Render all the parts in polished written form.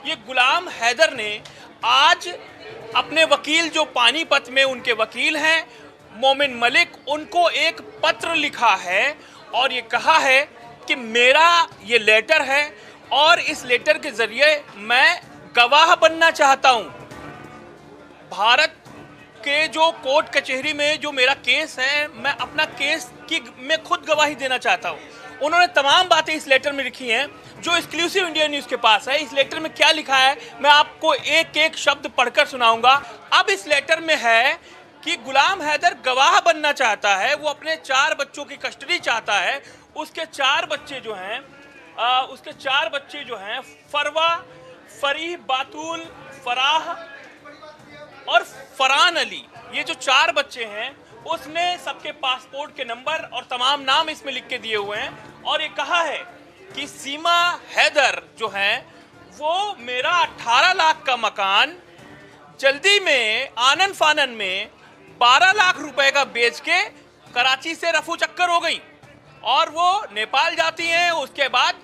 ये गुलाम हैदर ने आज अपने वकील जो पानीपत में उनके वकील हैं मोमिन मलिक, उनको एक पत्र लिखा है और ये कहा है कि मेरा ये लेटर है और इस लेटर के जरिए मैं गवाह बनना चाहता हूं। भारत के जो कोर्ट कचहरी में जो मेरा केस है, मैं अपना केस की मैं खुद गवाही देना चाहता हूं। उन्होंने तमाम बातें इस लेटर में लिखी हैं जो एक्सक्लूसिव इंडिया न्यूज़ के पास है। इस लेटर में क्या लिखा है मैं आपको एक एक शब्द पढ़कर सुनाऊंगा। अब इस लेटर में है कि गुलाम हैदर गवाह बनना चाहता है, वो अपने 4 बच्चों की कस्टडी चाहता है। उसके 4 बच्चे जो हैं फरवा, फरीह, बातूल, फराह और फरहान अली, ये जो 4 बच्चे हैं उसने सबके पासपोर्ट के नंबर और तमाम नाम इसमें लिख के दिए हुए हैं और ये कहा है कि सीमा हैदर जो है वो मेरा 18 लाख का मकान जल्दी में आनन फानन में 12 लाख रुपए का बेच के कराची से रफू चक्कर हो गई और वो नेपाल जाती हैं, उसके बाद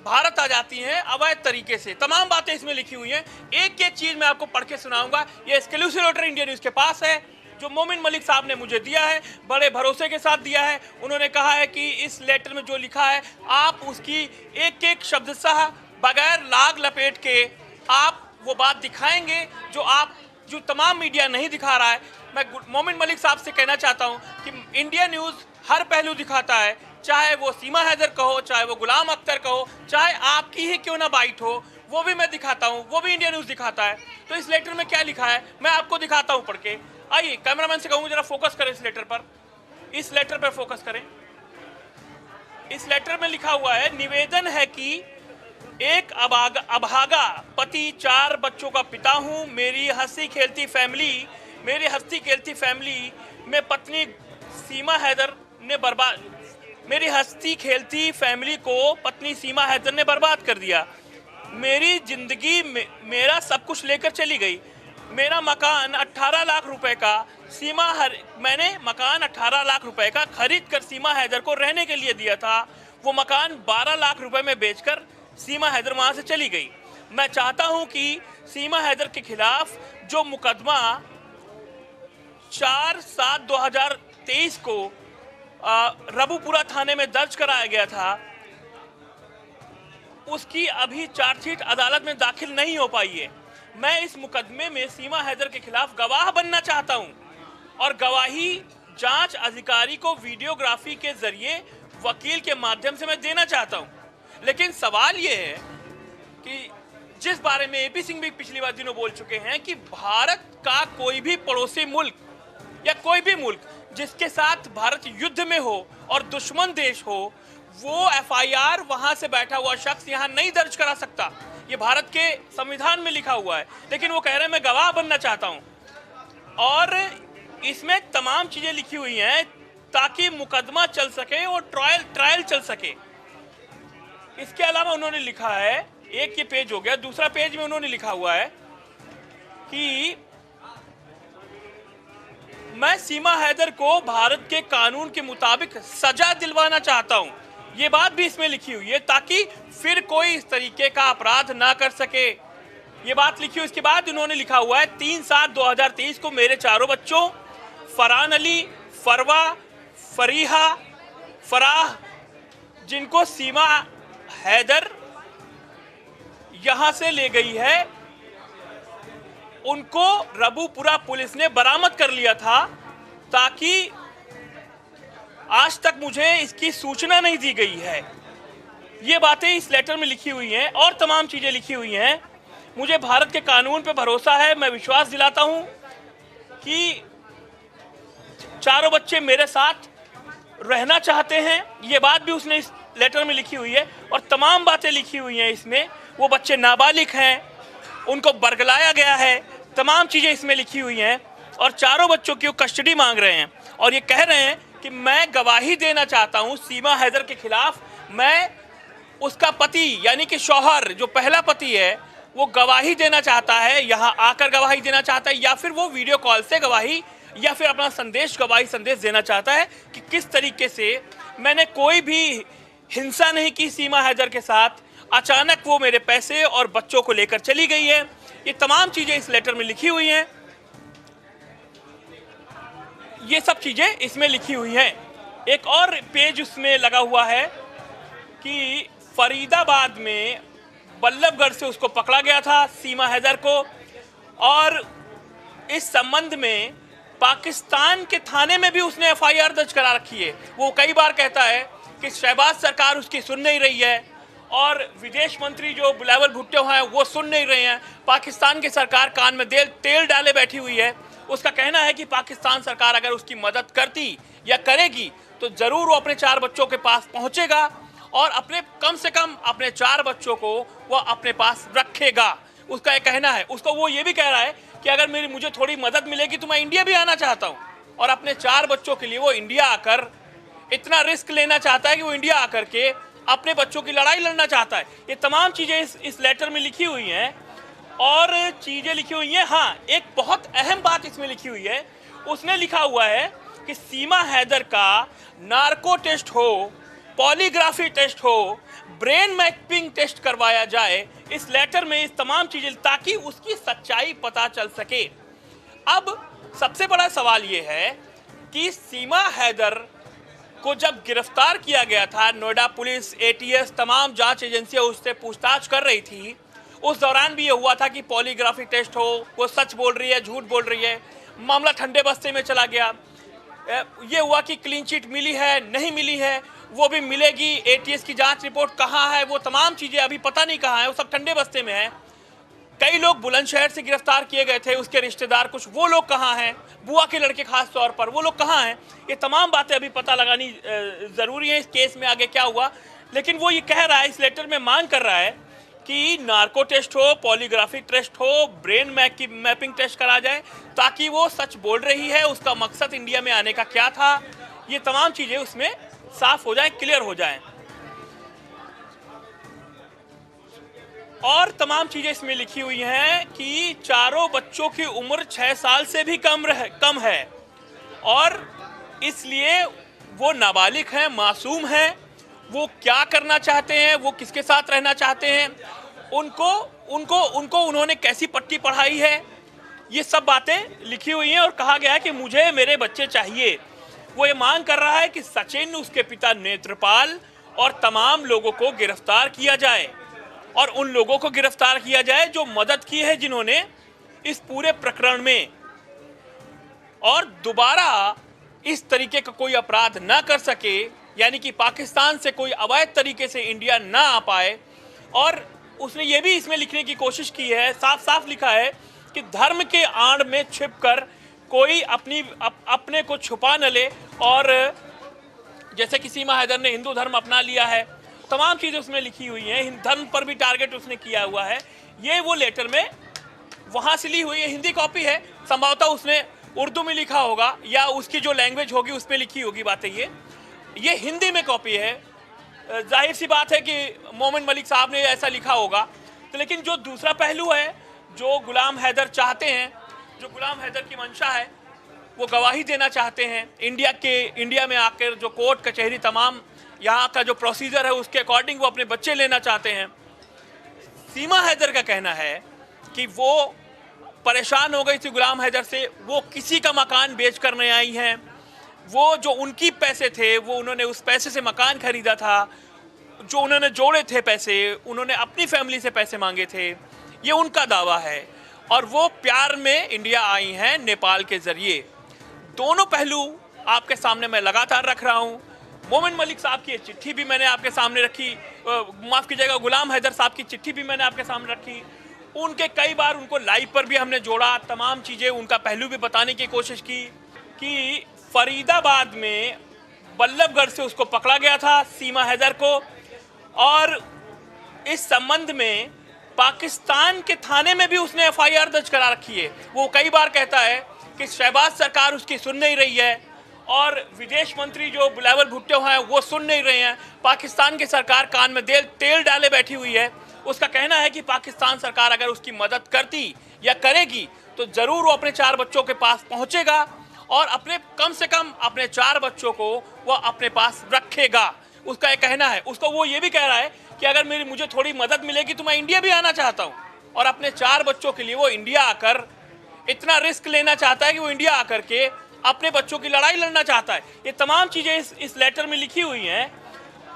भारत आ जाती हैं अवैध तरीके से। तमाम बातें इसमें लिखी हुई हैं, एक एक चीज मैं आपको पढ़ के सुनाऊंगा। ये एक्सक्लूसिव लेटर इंडिया न्यूज़ के पास है जो मोमिन मलिक साहब ने मुझे दिया है, बड़े भरोसे के साथ दिया है। उन्होंने कहा है कि इस लेटर में जो लिखा है आप उसकी एक एक शब्द सह बगैर लाग लपेट के आप वो बात दिखाएंगे जो तमाम मीडिया नहीं दिखा रहा है। मैं मोमिन मलिक साहब से कहना चाहता हूं कि इंडिया न्यूज़ हर पहलू दिखाता है, चाहे वो सीमा हैदर का हो, चाहे वो गुलाम अख्तर का हो, चाहे आपकी ही क्यों ना बाइट हो, वो भी मैं दिखाता हूं, वो भी इंडिया न्यूज़ दिखाता है। तो इस लेटर में क्या लिखा है मैं आपको दिखाता हूं पढ़ के। आइए कैमरामैन से कहूंगा जरा फोकस करें इस लेटर पर फोकस करें। इस लेटर में लिखा हुआ है, निवेदन है कि एक अभागा पति, 4 बच्चों का पिता हूं। मेरी हंसी खेलती फैमिली में पत्नी सीमा हैदर ने मेरी हंसती खेलती फैमिली को पत्नी सीमा हैदर ने बर्बाद कर दिया। मेरी जिंदगी में मेरा सब कुछ लेकर चली गई। मेरा मकान 18 लाख रुपए का मैंने मकान 18 लाख रुपए का खरीद कर सीमा हैदर को रहने के लिए दिया था। वो मकान 12 लाख रुपए में बेचकर सीमा हैदर वहां से चली गई। मैं चाहता हूं कि सीमा हैदर के खिलाफ जो मुकदमा 4/7/2023 को रबूपुरा थाने में दर्ज कराया गया था, उसकी अभी चार्जशीट अदालत में दाखिल नहीं हो पाई है। मैं इस मुकदमे में सीमा हैदर के खिलाफ गवाह बनना चाहता हूं और गवाही जांच अधिकारी को वीडियोग्राफी के जरिए वकील के माध्यम से मैं देना चाहता हूं। लेकिन सवाल यह है कि जिस बारे में एपी सिंह भी पिछली बार दिनों बोल चुके हैं कि भारत का कोई भी पड़ोसी मुल्क या कोई भी मुल्क जिसके साथ भारत युद्ध में हो और दुश्मन देश हो, वो एफआईआर वहां से बैठा हुआ शख्स यहां नहीं दर्ज करा सकता। ये भारत के संविधान में लिखा हुआ है। लेकिन वो कह रहे हैं मैं गवाह बनना चाहता हूं और इसमें तमाम चीजें लिखी हुई हैं ताकि मुकदमा चल सके और ट्रायल चल सके। इसके अलावा उन्होंने लिखा है, एक ये पेज हो गया, दूसरा पेज में उन्होंने लिखा हुआ है कि मैं सीमा हैदर को भारत के कानून के मुताबिक सजा दिलवाना चाहता हूं। ये बात भी इसमें लिखी हुई है ताकि फिर कोई इस तरीके का अपराध ना कर सके। ये बात लिखी हुई। इसके बाद उन्होंने लिखा हुआ है 3/7/2023 को मेरे 4 बच्चों फरहान अली, फरवा, फरीहा, फराह, जिनको सीमा हैदर यहां से ले गई है, उनको रबूपुरा पुलिस ने बरामद कर लिया था ताकि आज तक मुझे इसकी सूचना नहीं दी गई है। ये बातें इस लेटर में लिखी हुई हैं और तमाम चीजें लिखी हुई हैं। मुझे भारत के कानून पे भरोसा है। मैं विश्वास दिलाता हूं कि 4 बच्चे मेरे साथ रहना चाहते हैं। ये बात भी उसने इस लेटर में लिखी हुई है और तमाम बातें लिखी हुई हैं इसमें। वो बच्चे नाबालिग हैं, उनको बरगलाया गया है, तमाम चीजें इसमें लिखी हुई हैं और 4 बच्चों की वो कस्टडी मांग रहे हैं और ये कह रहे हैं कि मैं गवाही देना चाहता हूं सीमा हैदर के खिलाफ। मैं उसका पति यानी कि शौहर जो पहला पति है वो गवाही देना चाहता है, यहाँ आकर गवाही देना चाहता है या फिर वो वीडियो कॉल से गवाही या फिर अपना गवाही संदेश देना चाहता है कि किस तरीके से मैंने कोई भी हिंसा नहीं की सीमा हैदर के साथ, अचानक वो मेरे पैसे और बच्चों को लेकर चली गई है। ये तमाम चीजें इस लेटर में लिखी हुई हैं। ये सब चीजें इसमें लिखी हुई हैं। एक और पेज उसमें लगा हुआ है कि फरीदाबाद में बल्लभगढ़ से उसको पकड़ा गया था, सीमा हैदर को, और इस संबंध में पाकिस्तान के थाने में भी उसने एफआईआर दर्ज करा रखी है। वो कई बार कहता है कि शहबाज सरकार उसकी सुन नहीं रही है और विदेश मंत्री जो बिलावल भुट्टो हैं वो सुन नहीं रहे हैं। पाकिस्तान की सरकार कान में तेल डाले बैठी हुई है। उसका कहना है कि पाकिस्तान सरकार अगर उसकी मदद करती या करेगी तो जरूर वो अपने 4 बच्चों के पास पहुंचेगा और अपने कम से कम अपने 4 बच्चों को वो अपने पास रखेगा। उसका ये कहना है। उसको वो ये भी कह रहा है कि अगर मुझे थोड़ी मदद मिलेगी तो मैं इंडिया भी आना चाहता हूँ, और अपने 4 बच्चों के लिए वो इंडिया आकर इतना रिस्क लेना चाहता है कि वो इंडिया आकर के अपने बच्चों की लड़ाई लड़ना चाहता है। ये तमाम चीजें इस लेटर में लिखी हुई हैं और चीजें लिखी हुई हैं। हाँ, एक बहुत अहम बात इसमें लिखी हुई है। उसने लिखा हुआ है कि सीमा हैदर का नार्को टेस्ट हो, पॉलीग्राफी टेस्ट हो, ब्रेन मैपिंग टेस्ट करवाया जाए। इस लेटर में इस तमाम चीजें, ताकि उसकी सच्चाई पता चल सके। अब सबसे बड़ा सवाल ये है कि सीमा हैदर को जब गिरफ्तार किया गया था, नोएडा पुलिस, एटीएस, तमाम जांच एजेंसियां उससे पूछताछ कर रही थी। उस दौरान भी ये हुआ था कि पॉलीग्राफी टेस्ट हो, वो सच बोल रही है, झूठ बोल रही है। मामला ठंडे बस्ते में चला गया। ये हुआ कि क्लीन चिट मिली है, नहीं मिली है, वो भी मिलेगी। एटीएस की जांच रिपोर्ट कहाँ है, वो तमाम चीजें अभी पता नहीं कहाँ है, वो सब ठंडे बस्ते में है। कई लोग बुलंदशहर से गिरफ्तार किए गए थे, उसके रिश्तेदार कुछ, वो लोग कहाँ हैं, बुआ के लड़के खास तौर पर, वो लोग कहाँ हैं। ये तमाम बातें अभी पता लगानी जरूरी है इस केस में आगे क्या हुआ। लेकिन वो ये कह रहा है, इस लेटर में मांग कर रहा है कि नार्को टेस्ट हो, पॉलीग्राफी टेस्ट हो, ब्रेन मैपिंग टेस्ट करा जाए, ताकि वो सच बोल रही है, उसका मकसद इंडिया में आने का क्या था, ये तमाम चीजें उसमें साफ हो जाए, क्लियर हो जाए। और तमाम चीजें इसमें लिखी हुई हैं कि चारों बच्चों की उम्र 6 साल से भी कम है और इसलिए वो नाबालिग हैं, मासूम हैं। वो क्या करना चाहते हैं, वो किसके साथ रहना चाहते हैं, उनको उन्होंने कैसी पट्टी पढ़ाई है, ये सब बातें लिखी हुई हैं। और कहा गया है कि मुझे मेरे बच्चे चाहिए। वो ये मांग कर रहा है कि सचिन, उसके पिता नेत्रपाल और तमाम लोगों को गिरफ्तार किया जाए, और उन लोगों को गिरफ्तार किया जाए जो मदद की है, जिन्होंने इस पूरे प्रकरण में, और दोबारा इस तरीके का कोई अपराध ना कर सके, यानी कि पाकिस्तान से कोई अवैध तरीके से इंडिया ना आ पाए। और उसने ये भी इसमें लिखने की कोशिश की है, साफ साफ लिखा है कि धर्म के आड़ में छिपकर कोई अपने को छुपा न ले, और जैसे कि सीमा हैदर ने हिंदू धर्म अपना लिया है, तमाम चीजें उसमें लिखी हुई हैं। धर्म पर भी टारगेट उसने किया हुआ है। ये वो लेटर में वहां से ली हुई है, हिंदी कॉपी है, संभवतः उसने उर्दू में लिखा होगा या उसकी जो लैंग्वेज होगी उसमें लिखी होगी बातें। ये हिंदी में कॉपी है। जाहिर सी बात है कि मोमिन मलिक साहब ने ऐसा लिखा होगा। तो लेकिन जो दूसरा पहलू है, जो गुलाम हैदर चाहते हैं, जो गुलाम हैदर की मंशा है, वो गवाही देना चाहते हैं इंडिया में आकर, जो कोर्ट कचहरी तमाम यहाँ का जो प्रोसीजर है उसके अकॉर्डिंग वो अपने बच्चे लेना चाहते हैं। सीमा हैदर का कहना है कि वो परेशान हो गई थी गुलाम हैदर से, वो किसी का मकान बेच कर नहीं आई हैं, वो जो उनकी पैसे थे वो उन्होंने उस पैसे से मकान खरीदा था, जो उन्होंने जोड़े थे पैसे, उन्होंने अपनी फैमिली से पैसे मांगे थे, ये उनका दावा है। और वो प्यार में इंडिया आई हैं नेपाल के जरिए। दोनों पहलू आपके सामने मैं लगातार रख रहा हूँ। मोमिन मलिक साहब की चिट्ठी भी मैंने आपके सामने रखी, माफ़ कीजिएगा, गुलाम हैदर साहब की चिट्ठी भी मैंने आपके सामने रखी। उनके कई बार उनको लाइव पर भी हमने जोड़ा, तमाम चीज़ें, उनका पहलू भी बताने की कोशिश की कि फरीदाबाद में बल्लभगढ़ से उसको पकड़ा गया था, सीमा हैदर को, और इस संबंध में पाकिस्तान के थाने में भी उसने एफआईआर दर्ज करा रखी है। वो कई बार कहता है कि शहबाज सरकार उसकी सुन नहीं रही है और विदेश मंत्री जो बिलावल भुट्टो हैं वो सुन नहीं रहे हैं। पाकिस्तान की सरकार कान में तेल डाले बैठी हुई है। उसका कहना है कि पाकिस्तान सरकार अगर उसकी मदद करती या करेगी तो ज़रूर वो अपने 4 बच्चों के पास पहुंचेगा और अपने कम से कम अपने 4 बच्चों को वो अपने पास रखेगा। उसका ये कहना है। उसको वो ये भी कह रहा है कि अगर मुझे थोड़ी मदद मिलेगी तो मैं इंडिया भी आना चाहता हूँ, और अपने 4 बच्चों के लिए वो इंडिया आकर इतना रिस्क लेना चाहता है कि वो इंडिया आकर के अपने बच्चों की लड़ाई लड़ना चाहता है। ये तमाम चीज़ें इस लेटर में लिखी हुई हैं,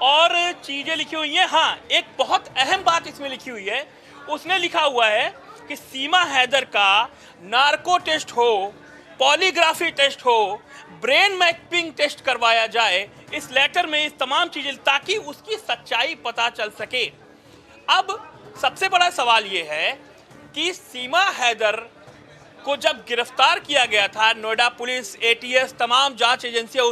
और चीज़ें लिखी हुई हैं। हाँ, एक बहुत अहम बात इसमें लिखी हुई है, उसने लिखा हुआ है कि सीमा हैदर का नार्को टेस्ट हो, पॉलीग्राफी टेस्ट हो, ब्रेन मैपिंग टेस्ट करवाया जाए। इस लेटर में इस तमाम चीज़ें, ताकि उसकी सच्चाई पता चल सके। अब सबसे बड़ा सवाल ये है कि सीमा हैदर को जब गिरफ्तार किया गया था, नोएडा पुलिस, एटीएस, तमाम जांच एजेंसियां